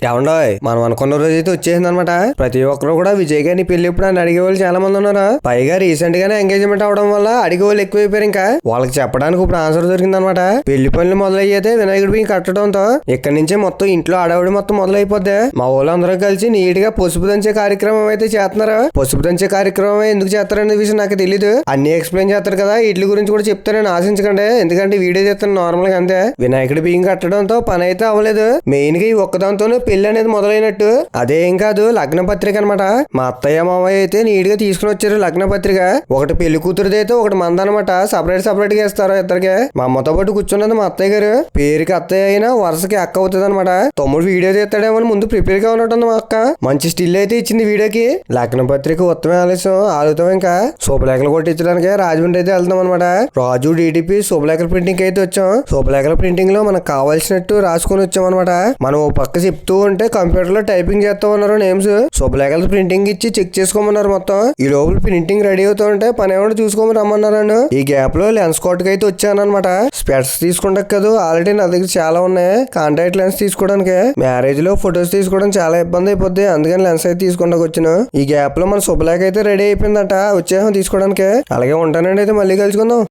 ఏమండోయ్ మనం అనుకున్న రోజు అయితే వచ్చేసింది అనమాట. ప్రతి ఒక్కరు కూడా విజయ్ గారిని పెళ్లి ఎప్పుడు అని అడిగే వాళ్ళు చాలా మంది ఉన్నారు. పైగా రీసెంట్ గానే ఎంగేజ్మెంట్ అవడం వల్ల అడిగే వాళ్ళు ఎక్కువైపోయారు. ఇంకా వాళ్ళకి చెప్పడానికి ఇప్పుడు ఆన్సర్ దొరికింది అనమాట. పెళ్లి పనులు మొదలయ్యేదే వినాయకుడి బియ్యం కట్టడంతో ఇక్కడి నుంచే మొత్తం ఇంట్లో ఆడవిడి మొత్తం మొదలైపోద్ది. మా వాళ్ళు అందరూ కలిసి నీట్ గా పసుపు దంచే కార్యక్రమం అయితే చేస్తున్నారు. పసుపు దంచే కార్యక్రమం ఎందుకు చేస్తారనే విషయం నాకు తెలియదు. అన్ని ఎక్స్ప్లెయిన్ చేస్తారు కదా, వీటి గురించి కూడా చెప్తారని ఆశించకండి. ఎందుకంటే వీడియో చేస్తాను నార్మల్ గా అంతే. వినాయకుడి బియ్యం కట్టడంతో పని అయితే అవ్వలేదు. మెయిన్ గా ఈ ఒక్కదాంతోనే పెళ్లి అనేది మొదలైనట్టు. అదేం కాదు, లగ్న పత్రిక అనమాట. మా అత్తయ్య మామయ్య అయితే నీట్ గా తీసుకుని వచ్చారు లగ్న పత్రిక. ఒకటి పెళ్లి కూతురుది అయితే ఒకటి మంద అనమాట. సపరేట్ గా ఇస్తారు ఇద్దరికి. మా అమ్మతో పాటు కూర్చున్నది మా అత్తయ్య గారు. పేరుకి అత్తయ్య అయినా వరుసకి అక్క అవుతుంది అనమాట. తమ్ముడు వీడియో తీస్తాడేమో ముందు ప్రిపేర్ గా ఉన్నట్టుంది మా అక్క. మంచి స్టిల్ అయితే ఇచ్చింది వీడియోకి. లగ్న పత్రిక ఉత్తమే ఆలస్యం ఆలుతాం. ఇంకా శుభలేఖలు కొట్టించడానికి రాజమండ్రి అయితే వెళ్తాం అనమాట. రాజు డిటిపి శుభలేఖల ప్రింటింగ్ అయితే వచ్చాం. శుభలేఖల ప్రింటింగ్ లో మనకు కావాల్సినట్టు రాసుకొని వచ్చాం అనమాట. మనం ఓ పక్క చెప్తూ ఉంటే కంప్యూటర్ లో టైపింగ్ చేస్తా ఉన్నారు నేమ్స్. శుభలేఖలు ప్రింటింగ్ ఇచ్చి చెక్ చేసుకోమన్నారు మొత్తం. ఈ లోపల ప్రింటింగ్ రెడీ అవుతూ ఉంటే పని ఏమైనా చూసుకోమని రమ్మన్నారు. ఈ గ్యాప్ లో లెన్స్ కోట్కి అయితే వచ్చానమాట. స్పెట్స్ తీసుకుంటా కదా, ఆల్రెడీ నా దగ్గర చాలా ఉన్నాయి కాంటాక్ట్ లెన్స్ తీసుకోవడానికి. మ్యారేజ్ లో ఫొటోస్ తీసుకోవడం చాలా ఇబ్బంది అయిపోద్ది, అందుకని లెన్స్ అయితే తీసుకుంటా వచ్చాను. ఈ గ్యాప్ లో మన శుభలేఖ అయితే రెడీ అయిపోయిందట, వచ్చేసాం తీసుకోవడానికి. అలాగే ఉంటానండి, అయితే మళ్ళీ కలుసుకుందాం.